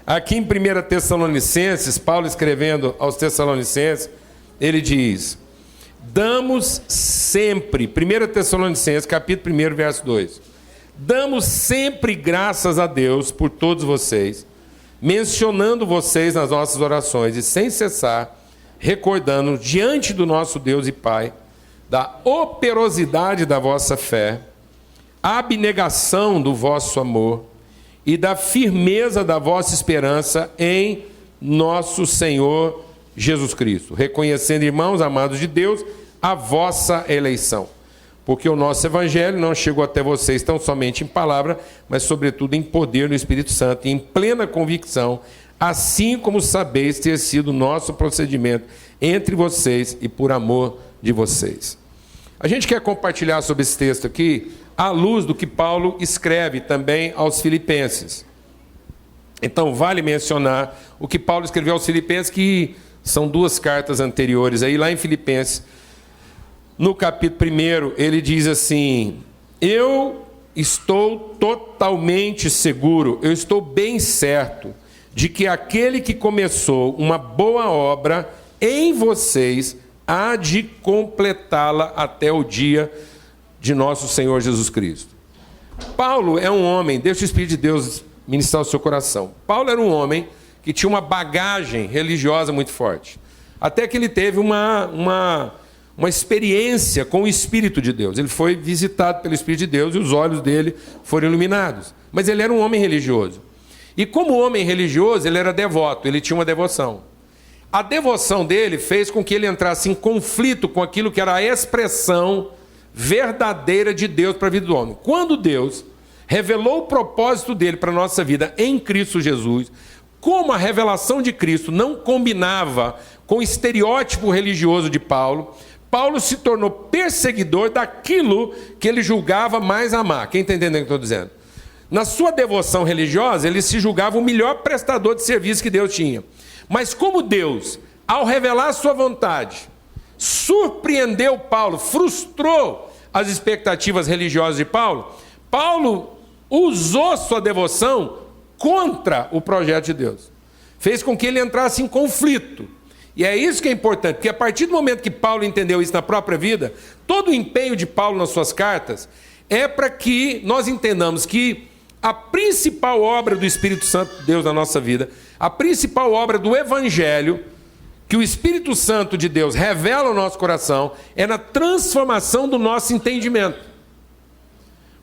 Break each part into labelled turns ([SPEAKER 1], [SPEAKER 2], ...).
[SPEAKER 1] Aqui em 1 Tessalonicenses, Paulo escrevendo aos Tessalonicenses, ele diz: damos sempre, 1 Tessalonicenses, capítulo 1, verso 2, damos sempre graças a Deus por todos vocês, mencionando vocês nas nossas orações e sem cessar, recordando diante do nosso Deus e Pai, da operosidade da vossa fé, a abnegação do vosso amor e da firmeza da vossa esperança em nosso Senhor Jesus Cristo, reconhecendo, irmãos amados de Deus, a vossa eleição. Porque o nosso evangelho não chegou até vocês tão somente em palavra, mas sobretudo em poder no Espírito Santo e em plena convicção, assim como sabeis ter sido o nosso procedimento entre vocês e por amor de vocês. A gente quer compartilhar sobre esse texto aqui, à luz do que Paulo escreve também aos Filipenses. Então, vale mencionar o que Paulo escreveu aos Filipenses, que são duas cartas anteriores. Aí, lá em Filipenses, no capítulo 1, ele diz assim: eu estou totalmente seguro, eu estou bem certo de que aquele que começou uma boa obra em vocês há de completá-la até o dia de nosso Senhor Jesus Cristo. Paulo é um homem, deixa o Espírito de Deus ministrar o seu coração. Paulo era um homem que tinha uma bagagem religiosa muito forte. Até que ele teve uma experiência com o Espírito de Deus. Ele foi visitado pelo Espírito de Deus e os olhos dele foram iluminados. Mas ele era um homem religioso. E como homem religioso, ele era devoto, ele tinha uma devoção. A devoção dele fez com que ele entrasse em conflito com aquilo que era a expressão verdadeira de Deus para a vida do homem. Quando Deus revelou o propósito dele para a nossa vida em Cristo Jesus, como a revelação de Cristo não combinava com o estereótipo religioso de Paulo, Paulo se tornou perseguidor daquilo que ele julgava mais amar. Quem está entendendo o que eu estou dizendo? Na sua devoção religiosa, ele se julgava o melhor prestador de serviço que Deus tinha. Mas como Deus, ao revelar a sua vontade, surpreendeu Paulo, frustrou as expectativas religiosas de Paulo, Paulo usou sua devoção contra o projeto de Deus. Fez com que ele entrasse em conflito. E é isso que é importante, porque a partir do momento que Paulo entendeu isso na própria vida, todo o empenho de Paulo nas suas cartas é para que nós entendamos que a principal obra do Espírito Santo de Deus na nossa vida, a principal obra do Evangelho, que o Espírito Santo de Deus revela ao nosso coração, é na transformação do nosso entendimento.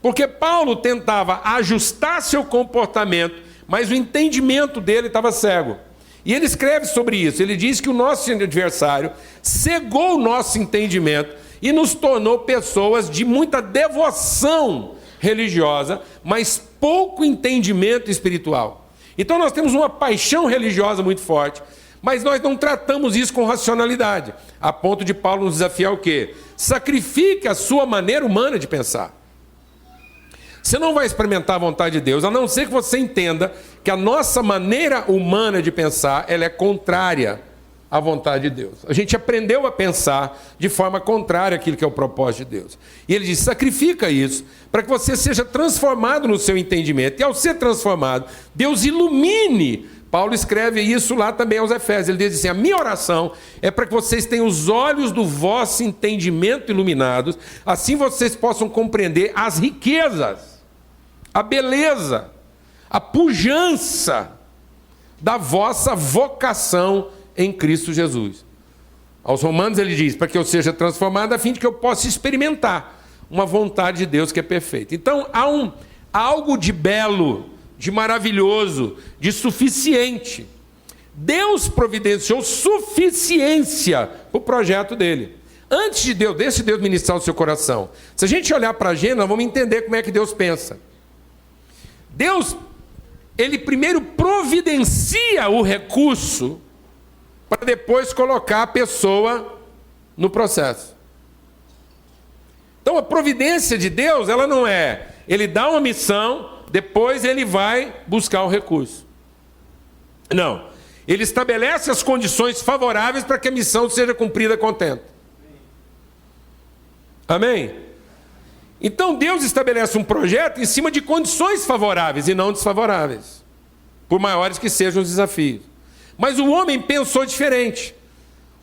[SPEAKER 1] Porque Paulo tentava ajustar seu comportamento, mas o entendimento dele estava cego. E ele escreve sobre isso, ele diz que o nosso adversário cegou o nosso entendimento e nos tornou pessoas de muita devoção religiosa, mas pouco entendimento espiritual. Então nós temos uma paixão religiosa muito forte, mas nós não tratamos isso com racionalidade, a ponto de Paulo nos desafiar o quê? Sacrifique a sua maneira humana de pensar. Você não vai experimentar a vontade de Deus, a não ser que você entenda que a nossa maneira humana de pensar, ela é contrária à vontade de Deus. A gente aprendeu a pensar de forma contrária àquilo que é o propósito de Deus. E ele diz, sacrifica isso, para que você seja transformado no seu entendimento. E ao ser transformado, Deus ilumine. Paulo escreve isso lá também aos Efésios. Ele diz assim, a minha oração é para que vocês tenham os olhos do vosso entendimento iluminados, assim vocês possam compreender as riquezas, a beleza, a pujança da vossa vocação em Cristo Jesus. Aos Romanos ele diz, para que eu seja transformado, a fim de que eu possa experimentar uma vontade de Deus que é perfeita. Então há algo de belo, de maravilhoso, de suficiente. Deus providenciou suficiência para o projeto dele. Antes de Deus, deixe Deus ministrar o seu coração. Se a gente olhar para a agenda, nós vamos entender como é que Deus pensa. Deus, ele primeiro providencia o recurso para depois colocar a pessoa no processo. Então a providência de Deus, ela não é, ele dá uma missão, depois ele vai buscar o recurso. Não, ele estabelece as condições favoráveis para que a missão seja cumprida a contento. Amém? Então Deus estabelece um projeto em cima de condições favoráveis e não desfavoráveis. por maiores que sejam os desafios. Mas o homem pensou diferente.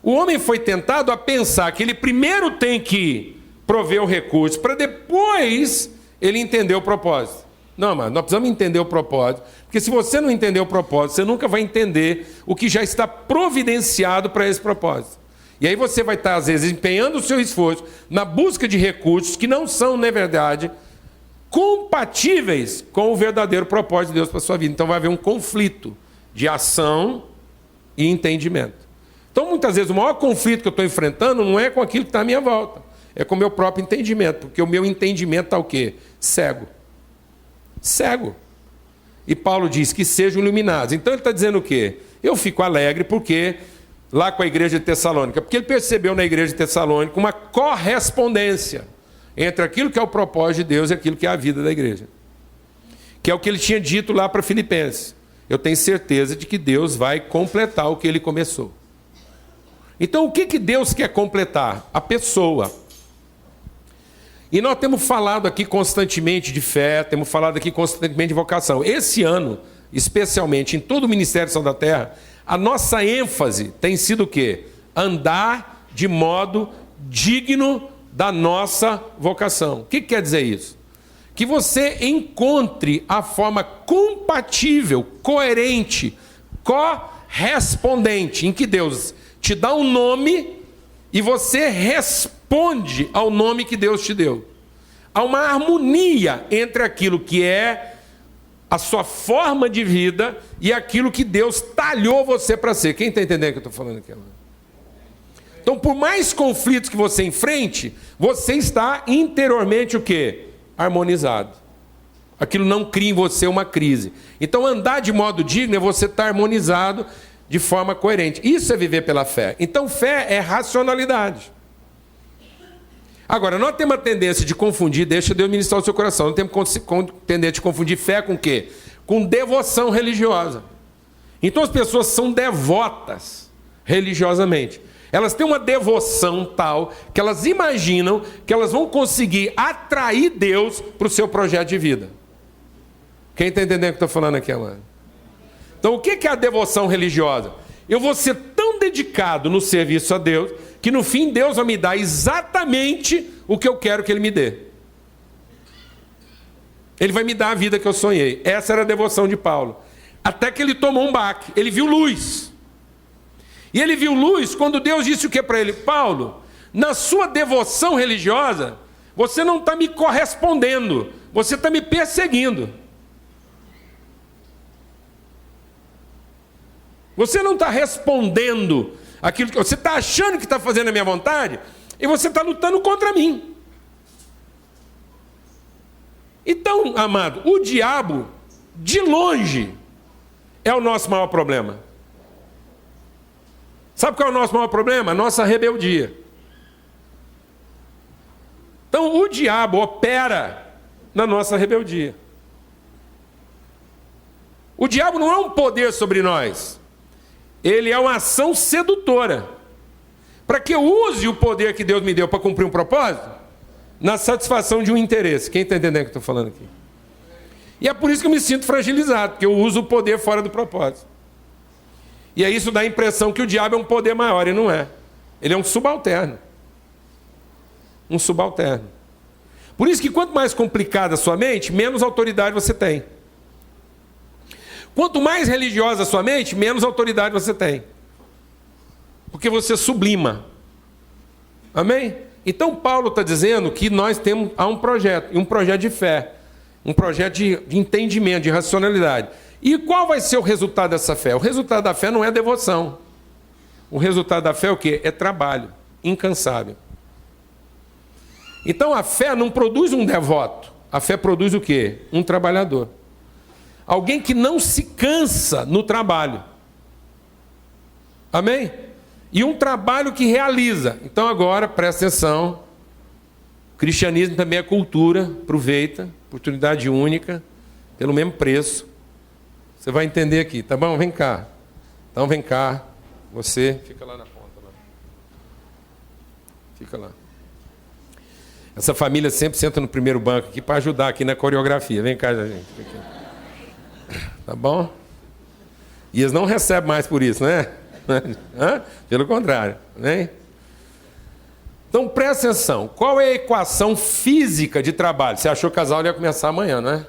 [SPEAKER 1] O homem foi tentado a pensar que ele primeiro tem que prover o recurso, para depois ele entender o propósito. Não, mas nós precisamos entender o propósito, porque se você não entender o propósito, você nunca vai entender o que já está providenciado para esse propósito. E aí você vai estar, às vezes, empenhando o seu esforço na busca de recursos que não são, na verdade, compatíveis com o verdadeiro propósito de Deus para a sua vida. Então vai haver um conflito de ação e entendimento. Então, muitas vezes, o maior conflito que eu estou enfrentando não é com aquilo que está à minha volta, é com o meu próprio entendimento, porque o meu entendimento está o quê? Cego. Cego. E Paulo diz que sejam iluminados. Então ele está dizendo o quê? Eu fico alegre porque, lá com a igreja de Tessalônica, porque ele percebeu na igreja de Tessalônica uma correspondência entre aquilo que é o propósito de Deus e aquilo que é a vida da igreja. Que é o que ele tinha dito lá para Filipenses. Eu tenho certeza de que Deus vai completar o que ele começou. Então o que Deus quer completar? A pessoa. E nós temos falado aqui constantemente de fé, temos falado aqui constantemente de vocação. Esse ano, especialmente em todo o Ministério São da Terra, a nossa ênfase tem sido o quê? Andar de modo digno da nossa vocação. O que quer dizer isso? Que você encontre a forma compatível, coerente, correspondente, em que Deus te dá um nome e você responde ao nome que Deus te deu. Há uma harmonia entre aquilo que é a sua forma de vida e aquilo que Deus talhou você para ser. Quem está entendendo o que eu estou falando aqui? Então, por mais conflitos que você enfrente, você está interiormente o quê? Harmonizado. Aquilo não cria em você uma crise. Então, andar de modo digno é você estar harmonizado de forma coerente. Isso é viver pela fé. Então, fé é racionalidade. Agora, nós temos a tendência de confundir, deixa Deus ministrar o seu coração, nós temos a tendência de confundir fé com o quê? Com devoção religiosa. Então, as pessoas são devotas religiosamente. Elas têm uma devoção tal que elas imaginam que elas vão conseguir atrair Deus para o seu projeto de vida. Quem está entendendo o que eu estou falando aqui, mano? Então, o que é a devoção religiosa? Eu vou ser tão dedicado no serviço a Deus, que no fim Deus vai me dar exatamente o que eu quero que Ele me dê. Ele vai me dar a vida que eu sonhei. Essa era a devoção de Paulo. Até que ele tomou um baque. Ele viu luz. E ele viu luz quando Deus disse o que para ele? Paulo, na sua devoção religiosa, você não está me correspondendo, você está me perseguindo. Você não está respondendo aquilo que você está achando que está fazendo a minha vontade e você está lutando contra mim. Então, amado, o diabo, de longe, é o nosso maior problema. Sabe qual é o nosso maior problema? A nossa rebeldia. Então, o diabo opera na nossa rebeldia. O diabo não é um poder sobre nós. Ele é uma ação sedutora. Para que eu use o poder que Deus me deu para cumprir um propósito, na satisfação de um interesse. Quem está entendendo o que eu estou falando aqui? E é por isso que eu me sinto fragilizado, porque eu uso o poder fora do propósito. E aí isso dá a impressão que o diabo é um poder maior, e não é. Ele é um subalterno. Um subalterno. Por isso que quanto mais complicada a sua mente, menos autoridade você tem. Quanto mais religiosa a sua mente, menos autoridade você tem. Porque você sublima. Amém? Então Paulo está dizendo que nós temos um projeto de fé, um projeto de entendimento, de racionalidade. E qual vai ser o resultado dessa fé? O resultado da fé não é devoção. O resultado da fé é o quê? É trabalho, incansável. Então a fé não produz um devoto, a fé produz o quê? Um trabalhador. Alguém que não se cansa no trabalho. Amém? E um trabalho que realiza. Então agora, presta atenção. O cristianismo também é cultura. Aproveita. Oportunidade única. Pelo mesmo preço. Você vai entender aqui, tá bom? Vem cá. Então vem cá. Você fica lá na ponta. Lá. Fica lá. Essa família sempre senta no primeiro banco aqui para ajudar aqui na coreografia. Vem cá, gente. Tá bom? E eles não recebem mais por isso, né? Pelo contrário, né? Então presta atenção, qual é a equação física de trabalho? Você achou que as aulas iam começar amanhã, não é?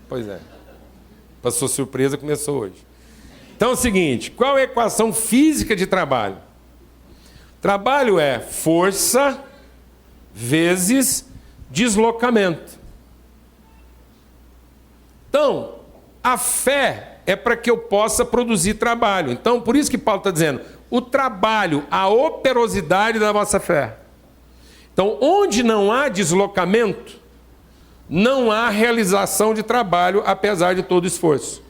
[SPEAKER 1] Pois é. Para sua surpresa, começou hoje. Então é o seguinte, qual é a equação física de trabalho? Trabalho é força vezes deslocamento. Então, a fé é para que eu possa produzir trabalho. Então, por isso que Paulo está dizendo, o trabalho, a operosidade da vossa fé. Então, onde não há deslocamento, não há realização de trabalho, apesar de todo esforço.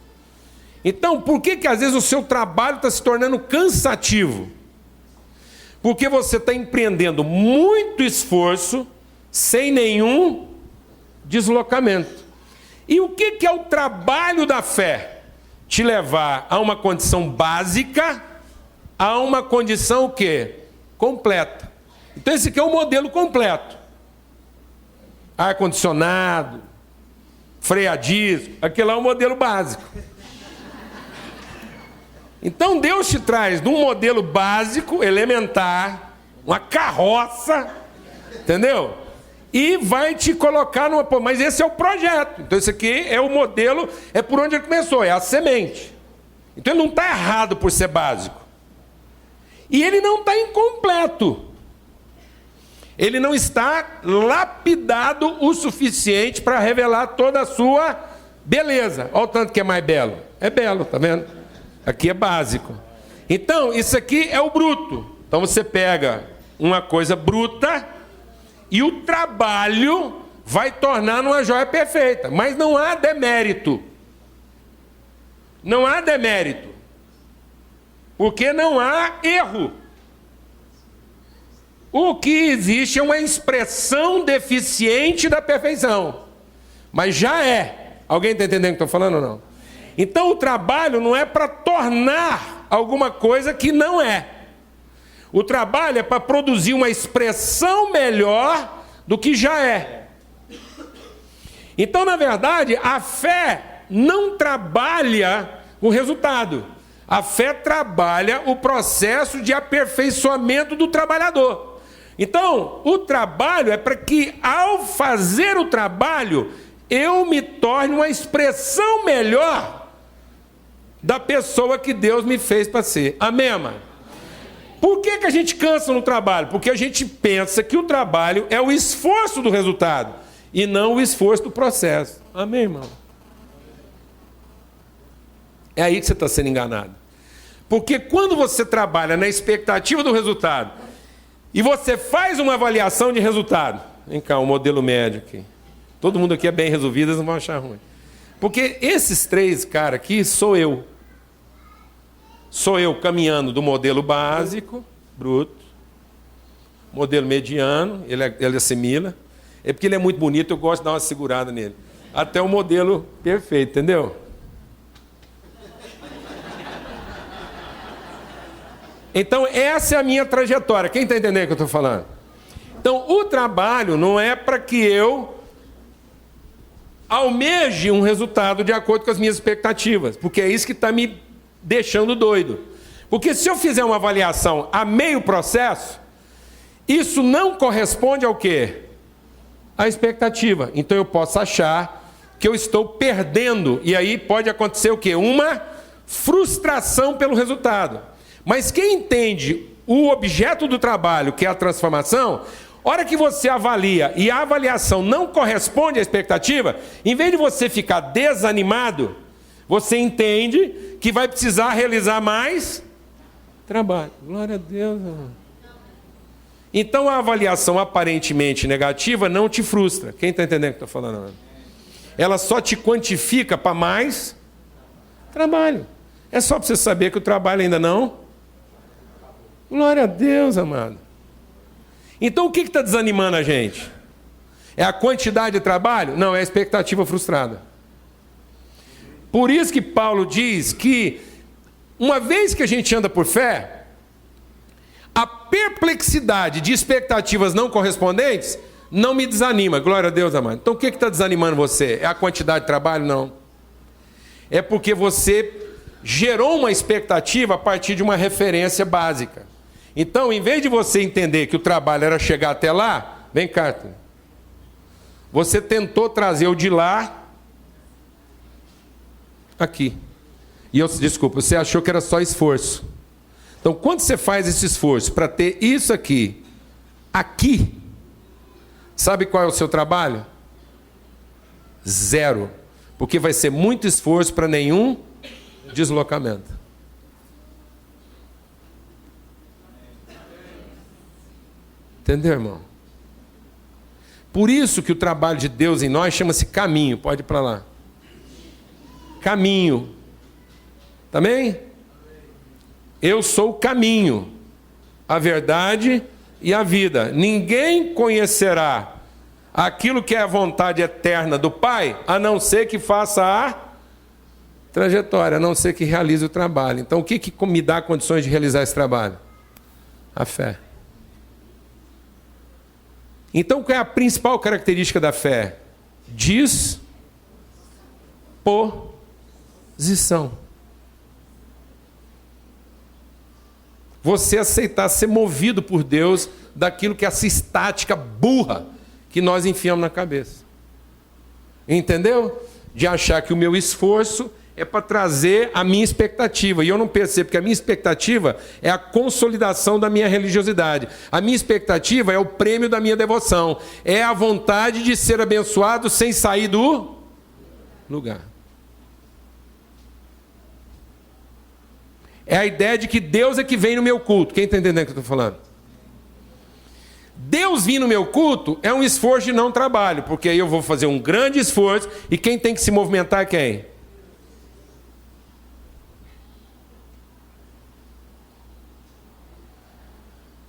[SPEAKER 1] Então, por que às vezes o seu trabalho está se tornando cansativo? Porque você está empreendendo muito esforço, sem nenhum deslocamento. E o que é o trabalho da fé? Te levar a uma condição básica, a uma condição o quê? Completa. Então esse aqui é o modelo completo. Ar-condicionado, freio a disco, aquele lá é o modelo básico. Então Deus te traz de um modelo básico, elementar, uma carroça, entendeu? E vai te colocar numa... Mas esse é o projeto. Então esse aqui é o modelo, é por onde ele começou, é a semente. Então ele não está errado por ser básico. E ele não está incompleto. Ele não está lapidado o suficiente para revelar toda a sua beleza. Olha o tanto que é mais belo. É belo, tá vendo? Aqui é básico. Então, isso aqui é o bruto. Então você pega uma coisa bruta e o trabalho vai tornar uma joia perfeita. Mas não há demérito. Não há demérito. Porque não há erro. O que existe é uma expressão deficiente da perfeição. Mas já é. Alguém está entendendo o que eu estou falando ou não? Então o trabalho não é para tornar alguma coisa que não é. O trabalho é para produzir uma expressão melhor do que já é. Então, na verdade, a fé não trabalha o resultado. A fé trabalha o processo de aperfeiçoamento do trabalhador. Então, o trabalho é para que, ao fazer o trabalho, eu me torne uma expressão melhor da pessoa que Deus me fez para ser. Amém, amado? Por que a gente cansa no trabalho? Porque a gente pensa que o trabalho é o esforço do resultado e não o esforço do processo. Amém, irmão? É aí que você está sendo enganado. Porque quando você trabalha na expectativa do resultado e você faz uma avaliação de resultado, vem cá, um modelo médio aqui. Todo mundo aqui é bem resolvido, eles não vão achar ruim. Porque esses três caras aqui sou eu. Sou eu caminhando do modelo básico, bruto, modelo mediano, ele assimila. É porque ele é muito bonito, eu gosto de dar uma segurada nele. Até o modelo perfeito, entendeu? Então, essa é a minha trajetória. Quem está entendendo o que eu estou falando? Então, o trabalho não é para que eu almeje um resultado de acordo com as minhas expectativas, porque é isso que está me deixando doido. Porque se eu fizer uma avaliação a meio processo, isso não corresponde ao quê? À expectativa. Então, eu posso achar que eu estou perdendo, e aí pode acontecer o quê? Uma frustração pelo resultado. Mas quem entende o objeto do trabalho, que é a transformação, hora que você avalia e a avaliação não corresponde à expectativa, em vez de você ficar desanimado, você entende que vai precisar realizar mais trabalho. Glória a Deus. Então a avaliação aparentemente negativa não te frustra. Quem está entendendo o que eu estou falando? Ela só te quantifica para mais trabalho. É só para você saber que o trabalho ainda não... Glória a Deus, amado. Então o que está desanimando a gente? É a quantidade de trabalho? Não, é a expectativa frustrada. Por isso que Paulo diz que, uma vez que a gente anda por fé, a perplexidade de expectativas não correspondentes não me desanima. Glória a Deus, amado. Então o que está desanimando você? É a quantidade de trabalho? Não. É porque você gerou uma expectativa a partir de uma referência básica. Então, em vez de você entender que o trabalho era chegar até lá, vem cá, Arthur. Você tentou trazer o de lá aqui. E desculpa, você achou que era só esforço. Então, quando você faz esse esforço para ter isso aqui, sabe qual é o seu trabalho? Zero. Porque vai ser muito esforço para nenhum deslocamento. Entendeu, irmão? Por isso que o trabalho de Deus em nós chama-se caminho. Pode ir para lá. Caminho. Também? Eu sou o caminho, a verdade e a vida. Ninguém conhecerá aquilo que é a vontade eterna do Pai, a não ser que faça a trajetória, a não ser que realize o trabalho. Então, o que me dá condições de realizar esse trabalho? A fé. Então, qual é a principal característica da fé? Disposição. Você aceitar ser movido por Deus daquilo que é essa estática burra que nós enfiamos na cabeça. Entendeu? De achar que o meu esforço é para trazer a minha expectativa. E eu não percebo que a minha expectativa é a consolidação da minha religiosidade. A minha expectativa é o prêmio da minha devoção. É a vontade de ser abençoado sem sair do lugar. É a ideia de que Deus é que vem no meu culto. Quem está entendendo o que eu estou falando? Deus vir no meu culto é um esforço de não trabalho, porque aí eu vou fazer um grande esforço e quem tem que se movimentar é quem?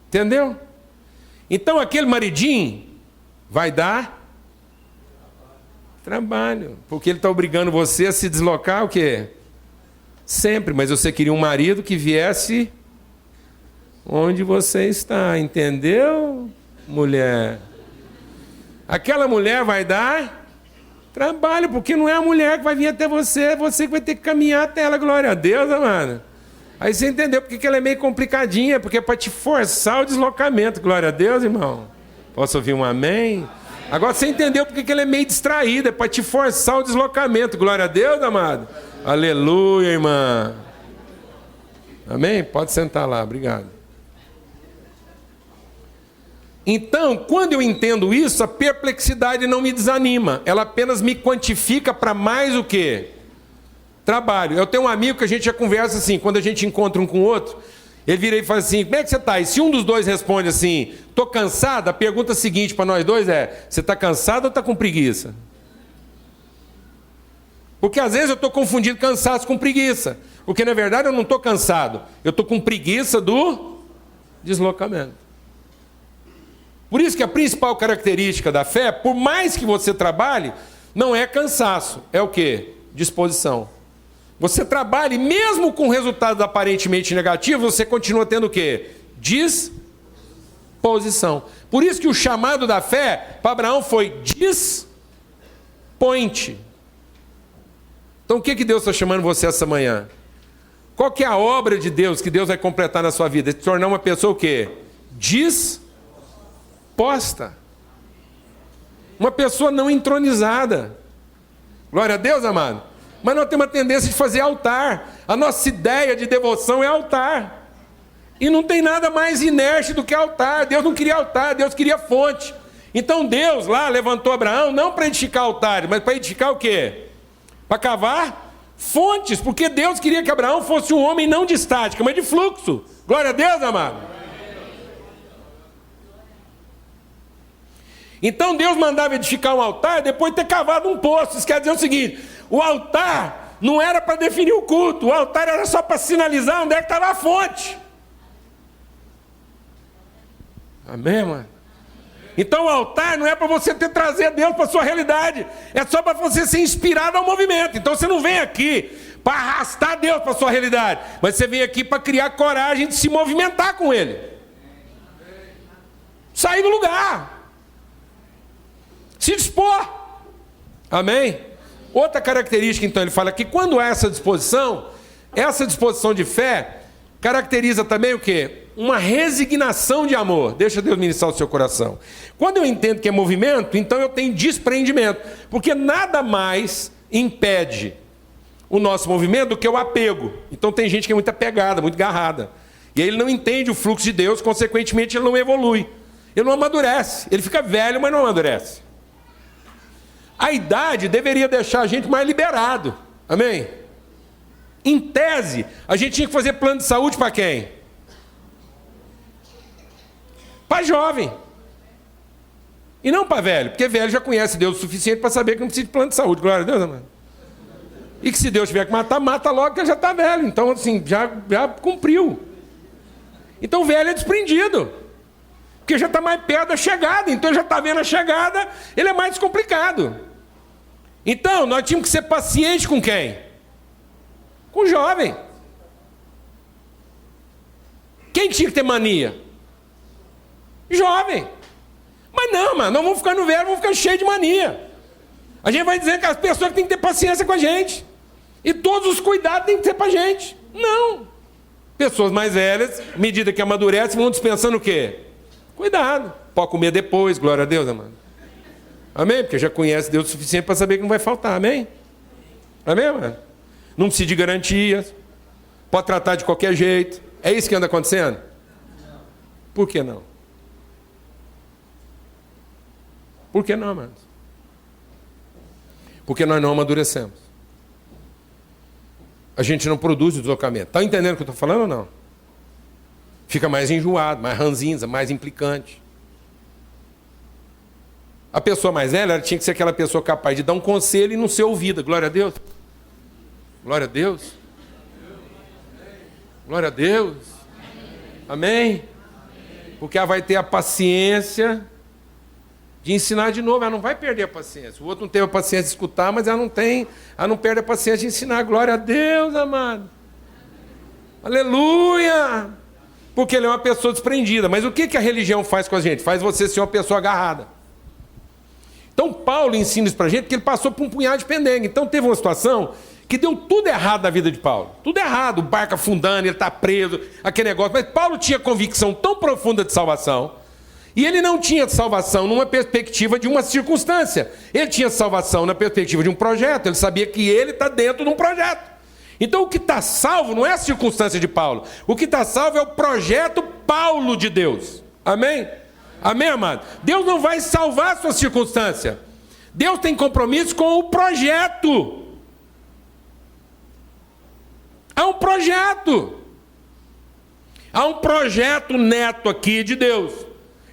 [SPEAKER 1] Entendeu? Então aquele maridinho vai dar trabalho, porque ele está obrigando você a se deslocar o quê? Sempre, mas você queria um marido que viesse onde você está, entendeu, mulher? Aquela mulher vai dar trabalho, porque não é a mulher que vai vir até você, é você que vai ter que caminhar até ela, glória a Deus, amado. Aí você entendeu porque ela é meio complicadinha, porque é para te forçar o deslocamento, glória a Deus, irmão. Posso ouvir um amém? Agora você entendeu porque ela é meio distraída, é para te forçar o deslocamento, glória a Deus, amado. Aleluia, irmã. Amém? Pode sentar lá, obrigado. Então, quando eu entendo isso, a perplexidade não me desanima. Ela apenas me quantifica para mais o quê? Trabalho. Eu tenho um amigo que a gente já conversa assim, quando a gente encontra um com o outro, ele vira e fala assim, como é que você está? E se um dos dois responde assim, estou cansado, a pergunta seguinte para nós dois é, você está cansado ou está com preguiça? Porque às vezes eu estou confundindo cansaço com preguiça. Porque na verdade eu não estou cansado. Eu estou com preguiça do deslocamento. Por isso que a principal característica da fé, por mais que você trabalhe, não é cansaço. É o quê? Disposição. Você trabalha e mesmo com resultados aparentemente negativos, você continua tendo o quê? Disposição. Por isso que o chamado da fé para Abraão foi dispõe-te. Então o que Deus está chamando você essa manhã? Qual que é a obra de Deus que Deus vai completar na sua vida? Se tornar uma pessoa o quê? Disposta. Uma pessoa não entronizada. Glória a Deus, amado. Mas nós temos uma tendência de fazer altar. A nossa ideia de devoção é altar. E não tem nada mais inerte do que altar. Deus não queria altar, Deus queria fonte. Então Deus lá levantou Abraão não para edificar altares, mas para edificar o quê? Para cavar fontes, porque Deus queria que Abraão fosse um homem não de estática, mas de fluxo. Glória a Deus, amado. Então Deus mandava edificar um altar depois de ter cavado um poço. Isso quer dizer o seguinte, o altar não era para definir o culto, o altar era só para sinalizar onde é que estava a fonte. Amém, mano? Então o altar não é para você trazer Deus para a sua realidade, é só para você ser inspirado ao movimento. Então você não vem aqui para arrastar Deus para a sua realidade, mas você vem aqui para criar coragem de se movimentar com Ele. Sair do lugar. Se dispor. Amém? Outra característica, então, ele fala que quando há essa disposição, Essa disposição de fé caracteriza também o quê? Uma resignação de amor. Deixa Deus ministrar o seu coração. Quando eu entendo que é movimento, então eu tenho desprendimento. Porque nada mais impede o nosso movimento do que o apego. Então tem gente que é muito apegada, muito agarrada. E aí ele não entende o fluxo de Deus, consequentemente ele não evolui. Ele não amadurece. Ele fica velho, mas não amadurece. A idade deveria deixar a gente mais liberado. Amém? Em tese, a gente tinha que fazer plano de saúde para quem? Para jovem. E não para velho, porque velho já conhece Deus o suficiente para saber que não precisa de plano de saúde. Glória a Deus, amado. E que se Deus tiver que matar, mata logo, que ele já está velho. Então, assim, já cumpriu. Então o velho é desprendido. Porque já está mais perto da chegada. Então ele já está vendo a chegada, ele é mais descomplicado. Então, nós tínhamos que ser pacientes com quem? Com o jovem. Quem tinha que ter mania? Jovem. Mas não, mano, nós vamos ficar no velho, vamos ficar cheio de mania. A gente vai dizer que as pessoas têm que ter paciência com a gente. E todos os cuidados têm que ter para a gente. Não. Pessoas mais velhas, à medida que amadurecem, vão dispensando o quê? Cuidado. Pode comer depois, glória a Deus, amado. Amém? Porque já conhece Deus o suficiente para saber que não vai faltar, amém? Amém, mano? Não precisa de garantias. Pode tratar de qualquer jeito. É isso que anda acontecendo? Por que não? Por que não, amados? Porque nós não amadurecemos. A gente não produz o deslocamento. Está entendendo o que eu estou falando ou não? Fica mais enjoado, mais ranzinza, mais implicante. A pessoa mais velha, ela tinha que ser aquela pessoa capaz de dar um conselho e não ser ouvida. Glória a Deus. Glória a Deus. Glória a Deus. Amém? Porque ela vai ter a paciência de ensinar de novo. Ela não vai perder a paciência. O outro não teve a paciência de escutar, mas ela não perde a paciência de ensinar. Glória a Deus, amado. Aleluia. Porque ele é uma pessoa desprendida. Mas o que a religião faz com a gente? Faz você ser uma pessoa agarrada. Então Paulo ensina isso para a gente porque ele passou por um punhado de pendengue. Então teve uma situação que deu tudo errado na vida de Paulo. Tudo errado, o barco afundando, ele está preso, aquele negócio. Mas Paulo tinha convicção tão profunda de salvação, e ele não tinha salvação numa perspectiva de uma circunstância. Ele tinha salvação na perspectiva de um projeto. Ele sabia que ele está dentro de um projeto. Então o que está salvo não é a circunstância de Paulo. O que está salvo é o projeto Paulo de Deus. Amém? Amém, amado? Deus não vai salvar a sua circunstância. Deus tem compromisso com o projeto. Há um projeto. Há um projeto neto aqui de Deus.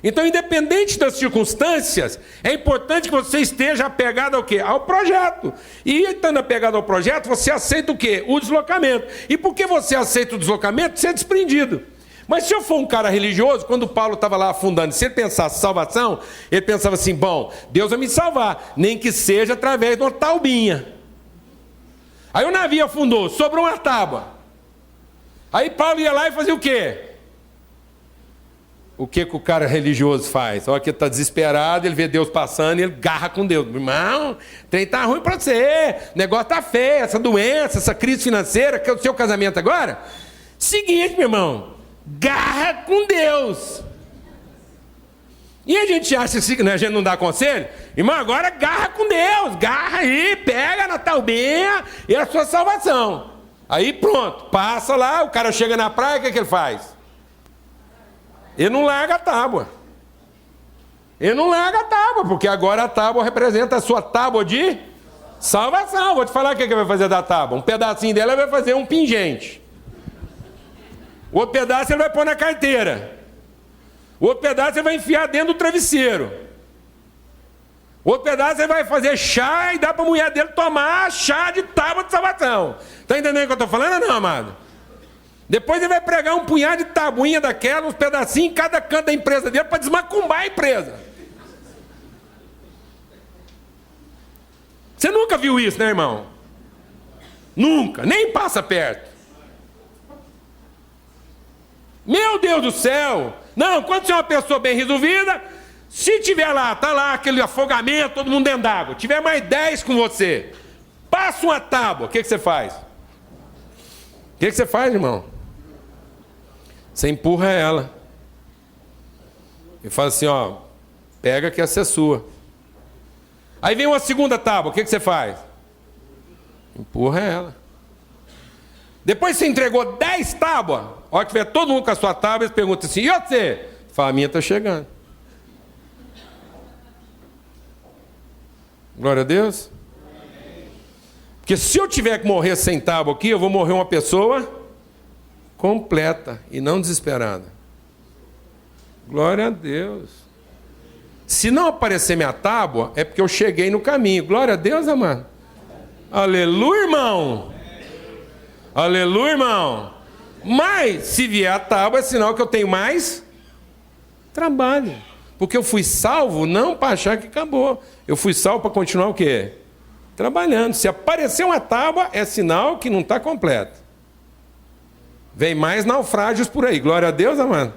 [SPEAKER 1] Então, independente das circunstâncias, é importante que você esteja apegado ao quê? Ao projeto. E estando apegado ao projeto, você aceita o quê? O deslocamento. E porque você aceita o deslocamento, você é desprendido. Mas se eu for um cara religioso, quando Paulo estava lá afundando, se ele pensasse salvação, ele pensava assim, bom, Deus vai me salvar, nem que seja através de uma taubinha. Aí o navio afundou, sobrou uma tábua. Aí Paulo ia lá e fazia o quê? O que o cara religioso faz? Olha que está desesperado, ele vê Deus passando e ele garra com Deus. Irmão, o trem está ruim para você, o negócio está feio, essa doença, essa crise financeira, que é o seu casamento agora. Seguinte, meu irmão, garra com Deus. E a gente acha que a gente não dá conselho? Irmão, agora garra com Deus, garra aí, pega na taubinha e a sua salvação. Aí pronto, passa lá, o cara chega na praia, o que ele faz? Ele não larga a tábua. Ele não larga a tábua, porque agora a tábua representa a sua tábua de salvação. Vou te falar o que ele vai fazer da tábua. Um pedacinho dela vai fazer um pingente. O outro pedaço ele vai pôr na carteira. O outro pedaço ele vai enfiar dentro do travesseiro. O outro pedaço ele vai fazer chá e dá para a mulher dele tomar chá de tábua de salvação. Está entendendo o que eu estou falando ou não, amado? Depois ele vai pregar um punhado de tabuinha daquela, uns pedacinhos em cada canto da empresa dele para desmacumbar a empresa. Você nunca viu isso, né, irmão? Nunca, nem passa perto. Meu Deus do céu! Não, quando você é uma pessoa bem resolvida, se tiver lá, tá lá aquele afogamento, todo mundo dentro d'água, tiver mais 10 com você, passa uma tábua, o que você faz? que você faz, irmão? Você empurra ela. E fala assim, ó, pega que essa é sua. Aí vem uma segunda tábua, o que você faz? Empurra ela. Depois você entregou 10 tábuas, a hora que tiver todo mundo com a sua tábua, eles perguntam assim, e você? Fala, a minha está chegando. Glória a Deus. Porque se eu tiver que morrer sem tábua aqui, eu vou morrer uma pessoa completa e não desesperada. Glória a Deus. Se não aparecer minha tábua, é porque eu cheguei no caminho. Glória a Deus, amado. Aleluia, irmão. Aleluia, irmão. Mas, se vier a tábua, é sinal que eu tenho mais trabalho. Porque eu fui salvo não para achar que acabou. Eu fui salvo para continuar o quê? Trabalhando. Se aparecer uma tábua, é sinal que não está completo. Vem mais naufrágios por aí. Glória a Deus, amado.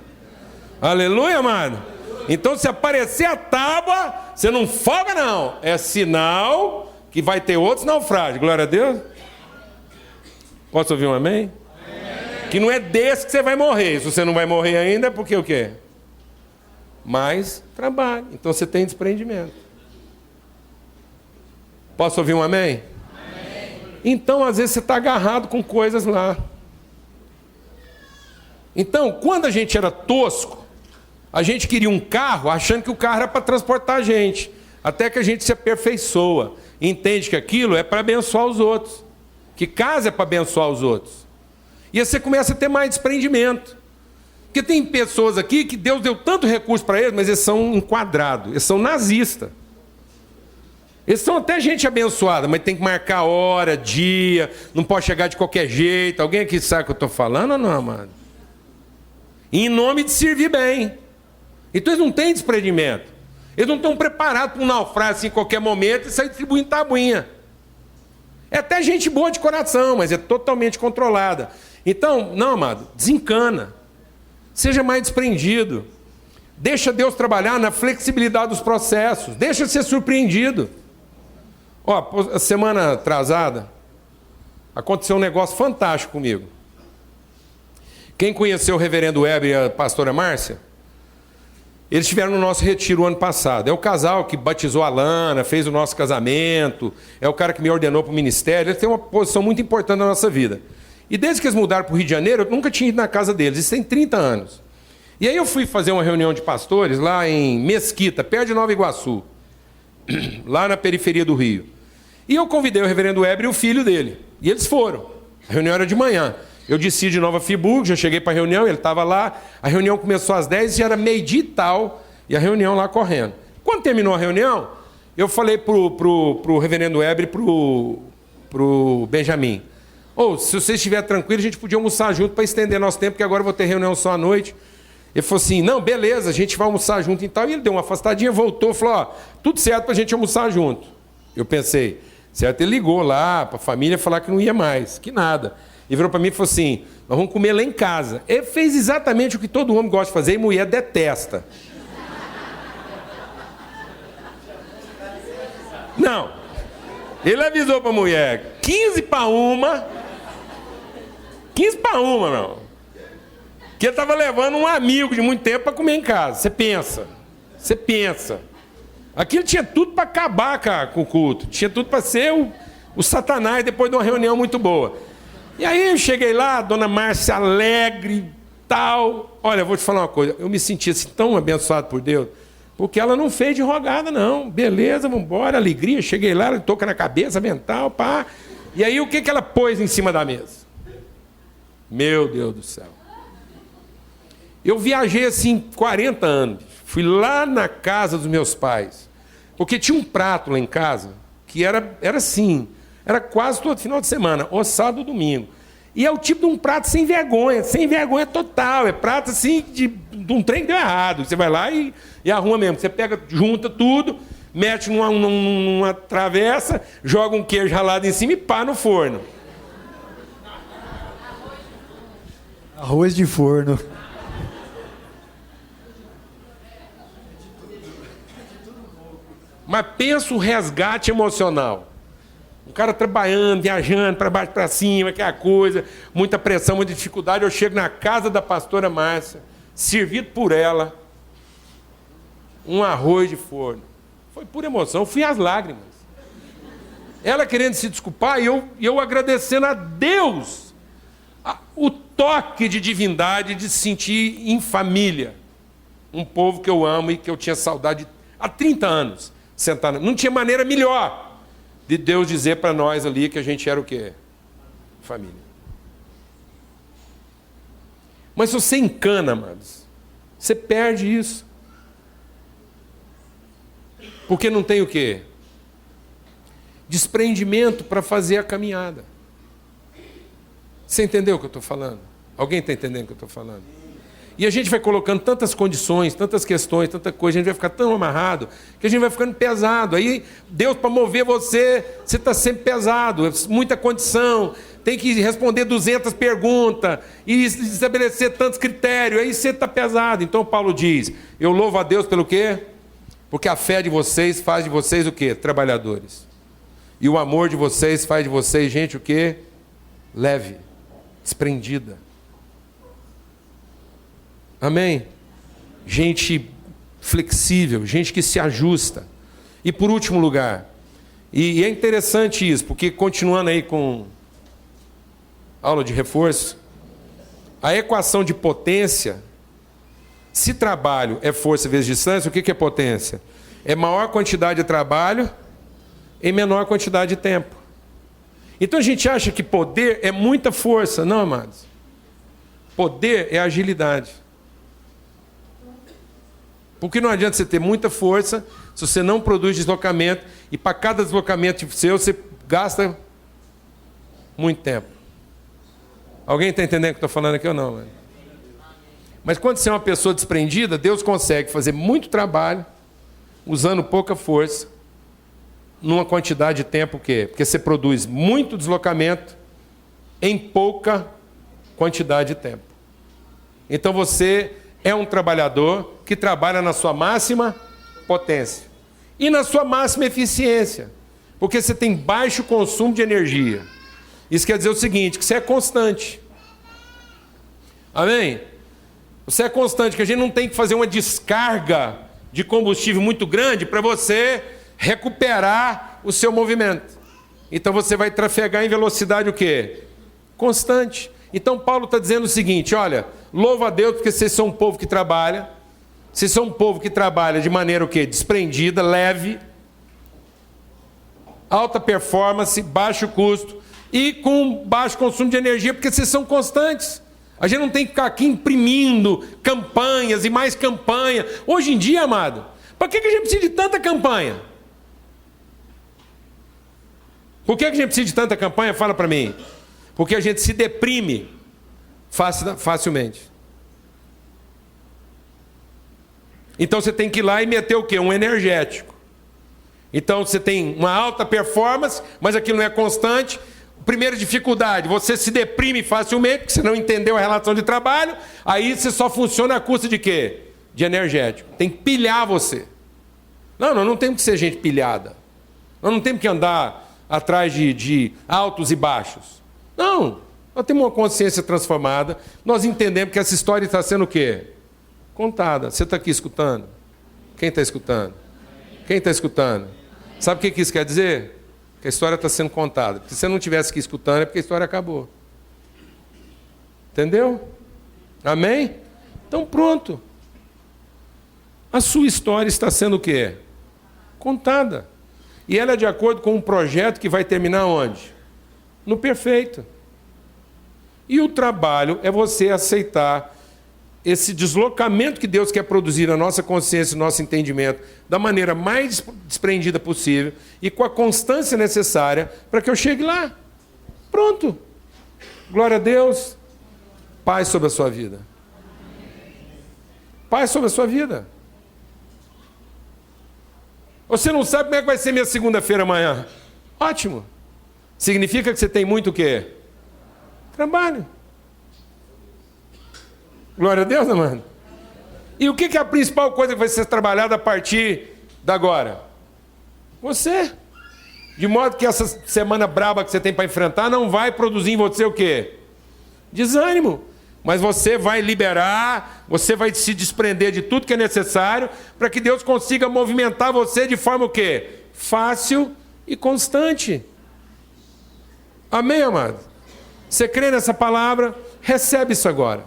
[SPEAKER 1] Aleluia, amado. Então, se aparecer a tábua, você não folga, não. É sinal que vai ter outros naufrágios. Glória a Deus. Posso ouvir um amém? Amém. Que não é desse que você vai morrer. Se você não vai morrer ainda, é porque o quê? Mais trabalho. Então, você tem desprendimento. Posso ouvir um amém? Amém. Então, às vezes, você está agarrado com coisas lá. Então, quando a gente era tosco, a gente queria um carro achando que o carro era para transportar a gente. Até que a gente se aperfeiçoa. Entende que aquilo é para abençoar os outros. Que casa é para abençoar os outros. E aí você começa a ter mais desprendimento. Porque tem pessoas aqui que Deus deu tanto recurso para eles, mas eles são enquadrados. Eles são nazistas. Eles são até gente abençoada, mas tem que marcar hora, dia, não pode chegar de qualquer jeito. Alguém aqui sabe o que eu estou falando ou não, amado? Em nome de servir bem. Então eles não têm desprendimento. Eles não estão preparados para um naufrágio assim em qualquer momento e sair distribuindo tabuinha. É até gente boa de coração, mas é totalmente controlada. Então, não, amado, desencana. Seja mais desprendido. Deixa Deus trabalhar na flexibilidade dos processos. Deixa ser surpreendido. Ó, a semana atrasada, aconteceu um negócio fantástico comigo. Quem conheceu o reverendo Weber e a pastora Márcia? Eles estiveram no nosso retiro o ano passado. É o casal que batizou a Lana, fez o nosso casamento, é o cara que me ordenou para o ministério. Eles têm uma posição muito importante na nossa vida. E desde que eles mudaram para o Rio de Janeiro, eu nunca tinha ido na casa deles. Isso tem 30 anos. E aí eu fui fazer uma reunião de pastores lá em Mesquita, perto de Nova Iguaçu, lá na periferia do Rio. E eu convidei o reverendo Weber e o filho dele. E eles foram. A reunião era de manhã. Eu desci de Nova Friburgo, já cheguei para a reunião, ele estava lá. A reunião começou às 10, já era meio-dia e tal, e a reunião lá correndo. Quando terminou a reunião, eu falei pro reverendo Weber e pro Benjamin, se você estiver tranquilo, a gente podia almoçar junto para estender nosso tempo, porque agora eu vou ter reunião só à noite. Ele falou assim, não, beleza, a gente vai almoçar junto e tal. E ele deu uma afastadinha, voltou, falou, tudo certo para a gente almoçar junto. Eu pensei, certo, ele ligou lá para a família falar que não ia mais, que nada. E virou para mim e falou assim, nós vamos comer lá em casa. Ele fez exatamente o que todo homem gosta de fazer e mulher detesta. Não. Ele avisou para a mulher, 15 para uma, meu. Que ele estava levando um amigo de muito tempo para comer em casa. Você pensa. Aquilo tinha tudo para acabar com o culto. Tinha tudo para ser o Satanás depois de uma reunião muito boa. E aí eu cheguei lá, a dona Márcia alegre, tal. Olha, eu vou te falar uma coisa. Eu me senti assim tão abençoado por Deus, porque ela não fez de rogada, não. Beleza, vamos embora, alegria. Cheguei lá, ela toca na cabeça, mental, pá. E aí o que ela pôs em cima da mesa? Meu Deus do céu. Eu viajei assim 40 anos. Fui lá na casa dos meus pais. Porque tinha um prato lá em casa que era assim... Era quase todo final de semana, ou sábado ou domingo. E é o tipo de um prato sem vergonha total. É prato assim de um trem que deu errado. Você vai lá e arruma mesmo. Você pega, junta tudo, mete numa travessa, joga um queijo ralado em cima e pá no forno.
[SPEAKER 2] Arroz de forno.
[SPEAKER 1] Mas pensa o resgate emocional. Um cara trabalhando, viajando, para baixo, para cima, aquela coisa, muita pressão, muita dificuldade. Eu chego na casa da pastora Márcia, servido por ela, um arroz de forno. Foi pura emoção, fui às lágrimas. Ela querendo se desculpar e eu agradecendo a Deus o toque de divindade de se sentir em família. Um povo que eu amo e que eu tinha saudade há 30 anos. Sentado. Não tinha maneira melhor de Deus dizer para nós ali que a gente era o quê? Família. Mas se você encana, amados, você perde isso. Porque não tem o quê? Desprendimento para fazer a caminhada. Você entendeu o que eu estou falando? Alguém está entendendo o que eu estou falando? E a gente vai colocando tantas condições, tantas questões, tanta coisa, a gente vai ficar tão amarrado, que a gente vai ficando pesado. Aí, Deus, para mover você está sempre pesado, muita condição, tem que responder 200 perguntas, e estabelecer tantos critérios, aí você está pesado. Então, Paulo diz, eu louvo a Deus pelo quê? Porque a fé de vocês faz de vocês o quê? Trabalhadores. E o amor de vocês faz de vocês, gente, o quê? Leve, desprendida. Amém? Gente flexível, gente que se ajusta. E por último lugar, e é interessante isso, porque continuando aí com aula de reforço, a equação de potência, se trabalho é força vezes distância, o que é potência? É maior quantidade de trabalho em menor quantidade de tempo. Então a gente acha que poder é muita força. Não, amados. Poder é agilidade. Porque não adianta você ter muita força se você não produz deslocamento, e para cada deslocamento seu você gasta muito tempo. Alguém está entendendo o que eu estou falando aqui ou não? Mano? Mas quando você é uma pessoa desprendida, Deus consegue fazer muito trabalho, usando pouca força, numa quantidade de tempo que? Porque você produz muito deslocamento em pouca quantidade de tempo. Então você é um trabalhador que trabalha na sua máxima potência e na sua máxima eficiência, porque você tem baixo consumo de energia. Isso quer dizer o seguinte, que você é constante. Amém? Você é constante, que a gente não tem que fazer uma descarga de combustível muito grande para você recuperar o seu movimento. Então você vai trafegar em velocidade o quê? Constante. Então Paulo está dizendo o seguinte, olha, louva a Deus porque vocês são um povo que trabalha, vocês são um povo que trabalha de maneira o quê? Desprendida, leve, alta performance, baixo custo e com baixo consumo de energia, porque vocês são constantes. A gente não tem que ficar aqui imprimindo campanhas e mais campanha. Hoje em dia, amado, para que a gente precisa de tanta campanha? Por que a gente precisa de tanta campanha? Fala para mim. Porque a gente se deprime facilmente. Então você tem que ir lá e meter o quê? Um energético. Então você tem uma alta performance, mas aquilo não é constante. Primeira dificuldade, você se deprime facilmente, porque você não entendeu a relação de trabalho, aí você só funciona a custa de quê? De energético. Tem que pilhar você. Não, nós não temos que ser gente pilhada. Nós não temos que andar atrás de altos e baixos. Não, nós temos uma consciência transformada, nós entendemos que essa história está sendo o quê? Contada. Você está aqui escutando? Quem está escutando? Quem está escutando? Sabe o que isso quer dizer? Que a história está sendo contada. Se você não estivesse aqui escutando, é porque a história acabou. Entendeu? Amém? Então pronto. A sua história está sendo o quê? Contada. E ela é de acordo com um projeto que vai terminar onde? No perfeito. E o trabalho é você aceitar esse deslocamento que Deus quer produzir na nossa consciência, no nosso entendimento, da maneira mais desprendida possível e com a constância necessária para que eu chegue lá. Pronto. Glória a Deus. Paz sobre a sua vida. Paz sobre a sua vida. Você não sabe como é que vai ser minha segunda-feira amanhã? Ótimo. Significa que você tem muito o quê? Trabalho. Glória a Deus, amado. E o que é a principal coisa que vai ser trabalhada a partir de agora? Você. De modo que essa semana braba que você tem para enfrentar não vai produzir em você o quê? Desânimo. Mas você vai liberar, você vai se desprender de tudo que é necessário para que Deus consiga movimentar você de forma o quê? Fácil e constante. Amém, amado? Você crê nessa palavra? Recebe isso agora.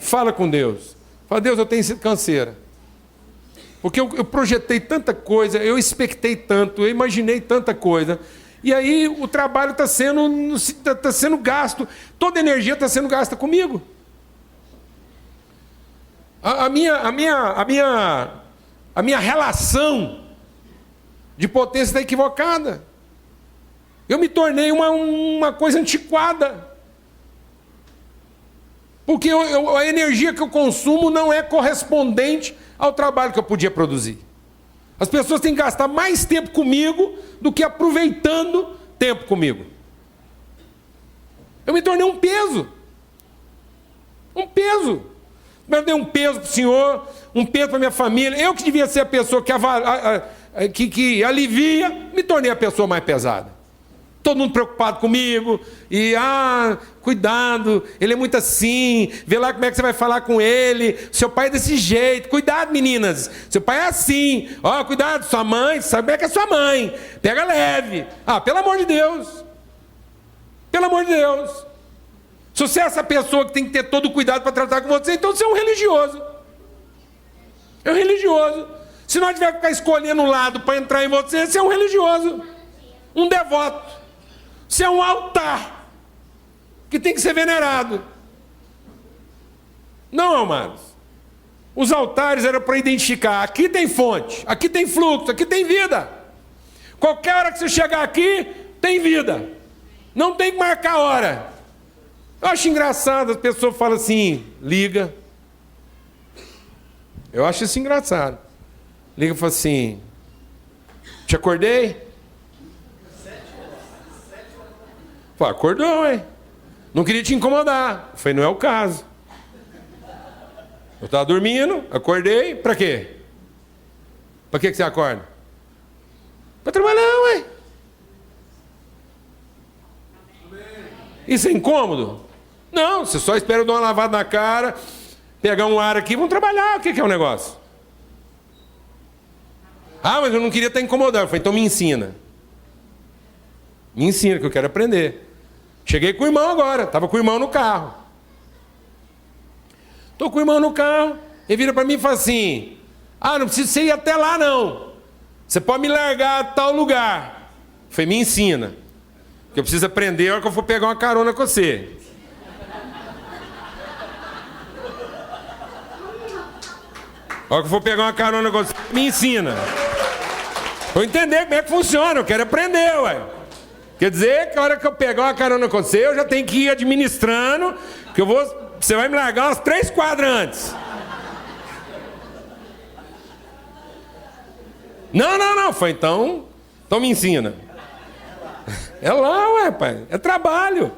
[SPEAKER 1] Fala com Deus. Fala, Deus, eu tenho sido canseira. Porque eu projetei tanta coisa, eu expectei tanto, eu imaginei tanta coisa. E aí o trabalho está sendo gasto, toda a energia está sendo gasta comigo. A minha relação de potência está equivocada. Eu me tornei uma coisa antiquada. Porque a energia que eu consumo não é correspondente ao trabalho que eu podia produzir. As pessoas têm que gastar mais tempo comigo do que aproveitando tempo comigo. Eu me tornei um peso. Um peso. Eu dei um peso para o Senhor, um peso para minha família. Eu que devia ser a pessoa que alivia, me tornei a pessoa mais pesada. Todo mundo preocupado comigo, e cuidado, ele é muito assim, vê lá como é que você vai falar com ele, seu pai é desse jeito, cuidado meninas, seu pai é assim, cuidado, sua mãe, sabe como é que é sua mãe, pega leve, pelo amor de Deus, se você é essa pessoa que tem que ter todo o cuidado para tratar com você, então você é um religioso, se não tiver que ficar escolhendo um lado para entrar em você, você é um religioso, um devoto. Isso é um altar que tem que ser venerado. Não, amados. Os altares eram para identificar: aqui tem fonte, aqui tem fluxo, aqui tem vida. Qualquer hora que você chegar aqui, tem vida. Não tem que marcar a hora. Eu acho engraçado, as pessoas falam assim: liga. Eu acho isso engraçado. Liga e fala assim: te acordei? Falei, acordou, hein? Não queria te incomodar. Falei, não é o caso. Eu estava dormindo, acordei, para quê? Para que você acorda? Para trabalhar, ué. Isso é incômodo? Não, você só espera eu dar uma lavada na cara, pegar um ar aqui, vamos trabalhar. O que é o negócio? Mas eu não queria estar incomodado. Eu falei, então me ensina. Me ensina, que eu quero aprender. Cheguei com o irmão agora, estava com o irmão no carro. Estou com o irmão no carro, ele vira para mim e fala assim: não precisa você ir até lá não. Você pode me largar a tal lugar. Eu falei, me ensina. Que eu preciso aprender a hora que eu for pegar uma carona com você. A hora que eu for pegar uma carona com você, me ensina. Vou entender como é que funciona, eu quero aprender, ué. Quer dizer que a hora que eu pegar uma carona com você, eu já tenho que ir administrando, que você vai me largar umas 3 quadras antes. Não. Foi, então me ensina. É lá, ué, pai. É trabalho.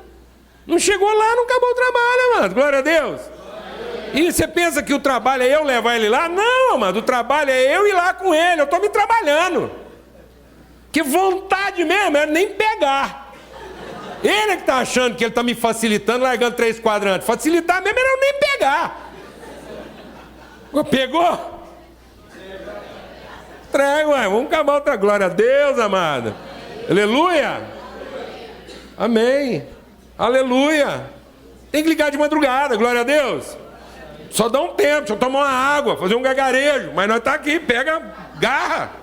[SPEAKER 1] Não chegou lá, não acabou o trabalho, amado. Glória a Deus. E você pensa que o trabalho é eu levar ele lá? Não, amado. O trabalho é eu ir lá com ele. Eu estou me trabalhando. Que vontade mesmo é nem pegar. Ele é que está achando que ele está me facilitando, largando 3 quadrantes. Facilitar mesmo era eu nem pegar. Pegou? Entrega, ué. Vamos acabar outra. Glória a Deus, amado. Aleluia. Amém. Aleluia. Tem que ligar de madrugada, glória a Deus. Só dá um tempo, só tomar uma água, fazer um gargarejo. Mas nós está aqui, pega, garra.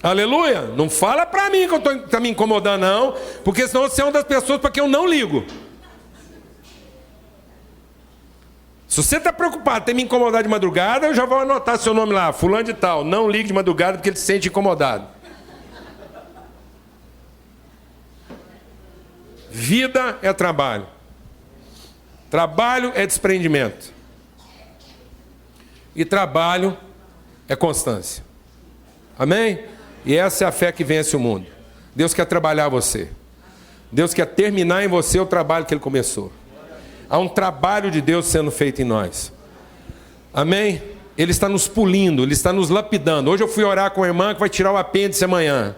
[SPEAKER 1] Aleluia. Não fala para mim que está me incomodando, não. Porque senão você é uma das pessoas para quem eu não ligo. Se você está preocupado em ter me incomodado de madrugada, eu já vou anotar seu nome lá, fulano de tal. Não ligue de madrugada porque ele se sente incomodado. Vida é trabalho. Trabalho é desprendimento. E trabalho é constância. Amém? E essa é a fé que vence o mundo. Deus quer trabalhar você. Deus quer terminar em você o trabalho que Ele começou. Há um trabalho de Deus sendo feito em nós. Amém? Ele está nos pulindo, Ele está nos lapidando. Hoje eu fui orar com a irmã que vai tirar o apêndice amanhã.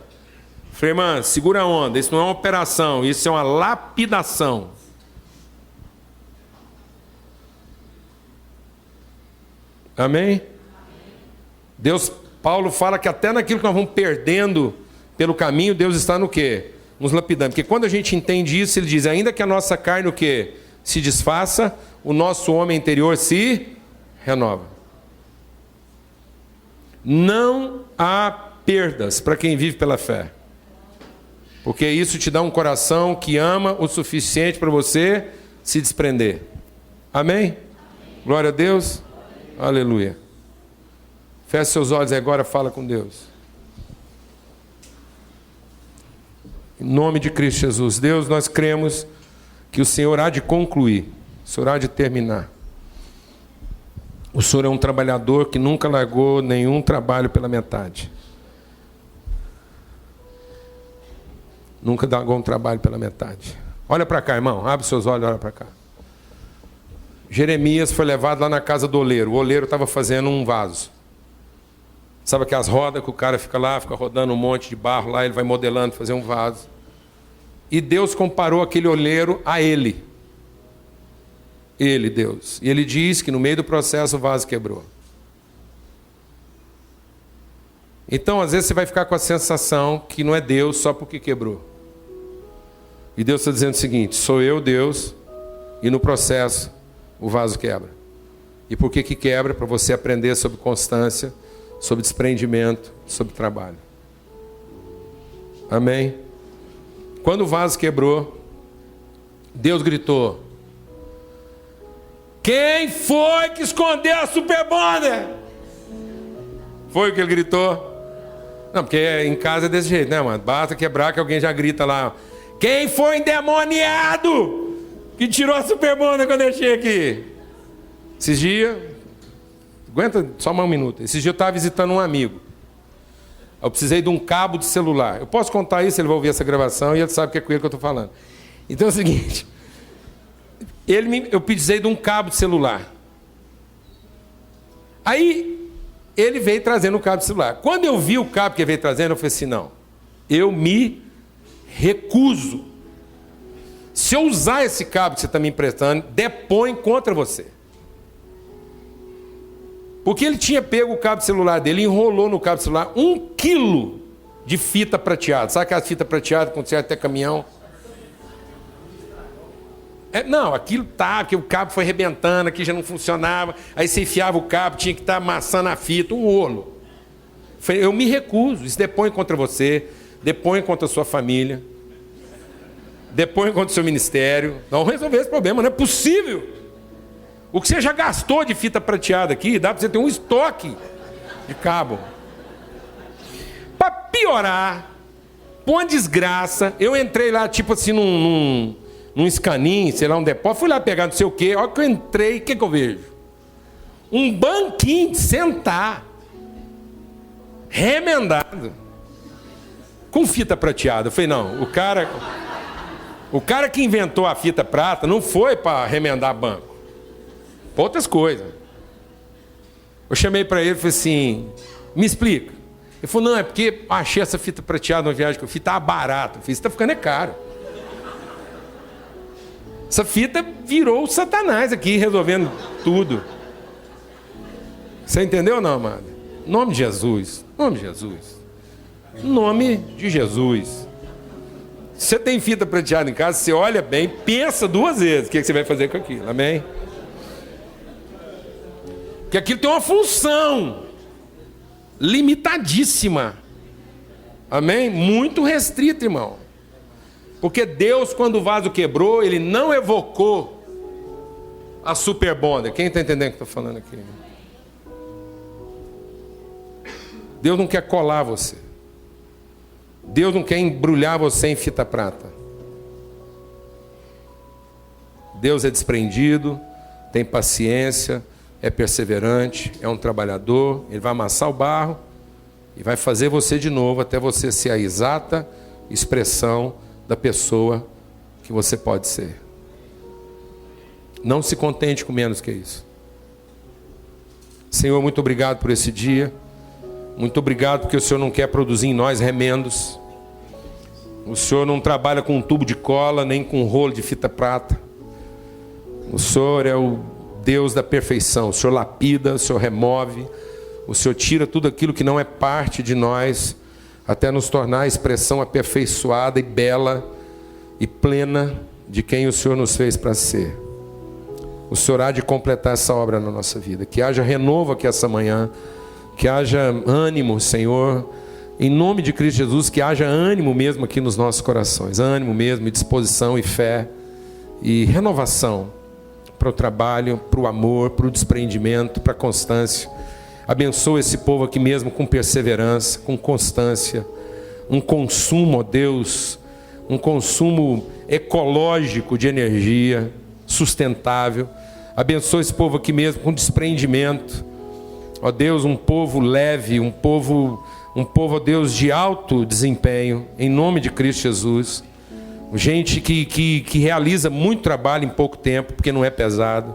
[SPEAKER 1] Falei, irmã, segura a onda. Isso não é uma operação, isso é uma lapidação. Amém? Paulo fala que até naquilo que nós vamos perdendo pelo caminho, Deus está no quê? Nos lapidando. Porque quando a gente entende isso, ele diz, ainda que a nossa carne o quê? Se desfaça, o nosso homem interior se renova. Não há perdas para quem vive pela fé. Porque isso te dá um coração que ama o suficiente para você se desprender. Amém? Glória a Deus. Aleluia. Feche seus olhos agora, fala com Deus. Em nome de Cristo Jesus. Deus, nós cremos que o Senhor há de concluir, o Senhor há de terminar. O Senhor é um trabalhador que nunca largou nenhum trabalho pela metade. Nunca largou um trabalho pela metade. Olha para cá, irmão. Abre seus olhos e olha para cá. Jeremias foi levado lá na casa do oleiro. O oleiro estava fazendo um vaso. Sabe aquelas rodas que o cara fica lá, fica rodando um monte de barro lá, ele vai modelando, fazer um vaso. E Deus comparou aquele oleiro a ele. Ele, Deus. E ele diz que no meio do processo o vaso quebrou. Então, às vezes você vai ficar com a sensação que não é Deus só porque quebrou. E Deus está dizendo o seguinte, sou eu, Deus, e no processo o vaso quebra. E por que quebra? Para você aprender sobre constância, sobre desprendimento, sobre trabalho. Amém? Quando o vaso quebrou, Deus gritou, quem foi que escondeu a Super Bonder? Foi o que ele gritou? Não, porque em casa é desse jeito, né, mano? Basta quebrar que alguém já grita lá. Quem foi endemoniado que tirou a Super Bonder quando eu cheguei aqui? Esses dias, aguenta só mais um minuto. Esses dias eu estava visitando um amigo. Eu precisei de um cabo de celular. Eu posso contar isso, ele vai ouvir essa gravação e ele sabe que é com ele que eu estou falando. Então é o seguinte, eu precisei de um cabo de celular. Aí ele veio trazendo o cabo de celular. Quando eu vi o cabo que ele veio trazendo, eu falei assim, não, eu me recuso. Se eu usar esse cabo que você está me emprestando, depõe contra você. Porque ele tinha pego o cabo de celular dele, enrolou no cabo de celular 1 quilo de fita prateada. Sabe aquela fita prateada quando você vai até caminhão? Não, aquilo tá, porque o cabo foi arrebentando, aqui já não funcionava. Aí você enfiava o cabo, tinha que estar amassando a fita, um rolo. Eu me recuso, isso depõe contra você, depõe contra a sua família, depõe contra o seu ministério. Vamos resolver esse problema, não é possível. O que você já gastou de fita prateada aqui, dá para você ter um estoque de cabo. Para piorar, por uma desgraça, eu entrei lá tipo assim num escaninho, sei lá, um depósito, fui lá pegar não sei o quê, a hora que eu entrei, o que eu vejo? Um banquinho de sentar, remendado, com fita prateada. Eu falei, não, o cara que inventou a fita prata não foi para remendar banco, para outras coisas. Eu chamei para ele e falei assim, me explica. Ele falou, não, é porque achei essa fita prateada numa viagem que eu fiz, estava barato. Eu falei, isso está ficando caro. Essa fita virou o Satanás aqui, resolvendo tudo. Você entendeu ou não, amado? Em nome de Jesus. Em nome de Jesus. Em nome de Jesus. Se você tem fita prateada em casa, você olha bem, pensa 2 vezes o que você vai fazer com aquilo. Amém? Porque aquilo tem uma função limitadíssima. Amém? Muito restrita, irmão. Porque Deus, quando o vaso quebrou, Ele não evocou a Super Bonder. Quem está entendendo o que eu estou falando aqui? Deus não quer colar você. Deus não quer embrulhar você em fita prata. Deus é desprendido, tem paciência, é perseverante, é um trabalhador. Ele vai amassar o barro e vai fazer você de novo até você ser a exata expressão da pessoa que você pode ser. Não se contente com menos que isso. Senhor, muito obrigado por esse dia. Muito obrigado porque o Senhor não quer produzir em nós remendos. O Senhor não trabalha com um tubo de cola, nem com um rolo de fita prata. O Senhor é o Deus da perfeição. O Senhor lapida, o Senhor remove, o Senhor tira tudo aquilo que não é parte de nós, até nos tornar a expressão aperfeiçoada e bela e plena de quem o Senhor nos fez para ser. O Senhor há de completar essa obra na nossa vida. Que haja renovo aqui essa manhã, que haja ânimo, Senhor, em nome de Cristo Jesus, que haja ânimo mesmo aqui nos nossos corações, ânimo mesmo, e disposição e fé e renovação para o trabalho, para o amor, para o desprendimento, para a constância. Abençoa esse povo aqui mesmo com perseverança, com constância, um consumo, ó Deus, um consumo ecológico de energia, sustentável. Abençoa esse povo aqui mesmo com desprendimento, ó Deus, um povo leve, um povo, ó Deus, de alto desempenho, em nome de Cristo Jesus. Gente que realiza muito trabalho em pouco tempo, porque não é pesado.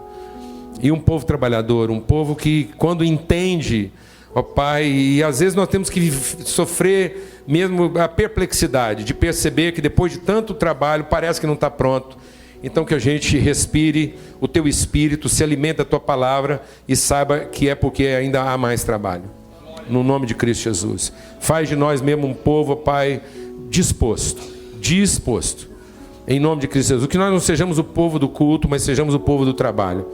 [SPEAKER 1] E um povo trabalhador, um povo que quando entende, ó Pai, e às vezes nós temos que sofrer mesmo a perplexidade de perceber que depois de tanto trabalho parece que não está pronto. Então que a gente respire o Teu Espírito, se alimente da Tua Palavra e saiba que é porque ainda há mais trabalho. No nome de Cristo Jesus. Faz de nós mesmo um povo, ó Pai, disposto. Em nome de Cristo Jesus. Que nós não sejamos o povo do culto, mas sejamos o povo do trabalho.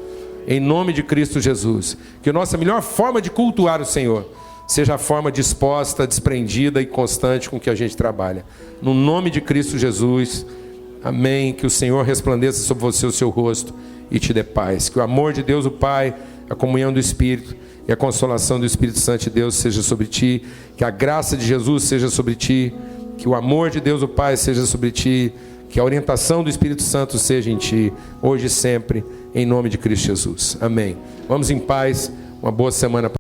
[SPEAKER 1] Em nome de Cristo Jesus. Que a nossa melhor forma de cultuar o Senhor seja a forma disposta, desprendida e constante com que a gente trabalha. No nome de Cristo Jesus. Amém. Que o Senhor resplandeça sobre você o seu rosto e te dê paz. Que o amor de Deus, o Pai, a comunhão do Espírito e a consolação do Espírito Santo de Deus seja sobre ti. Que a graça de Jesus seja sobre ti. Que o amor de Deus, o Pai, seja sobre ti. Que a orientação do Espírito Santo seja em ti, hoje e sempre, em nome de Cristo Jesus. Amém. Vamos em paz. Uma boa semana para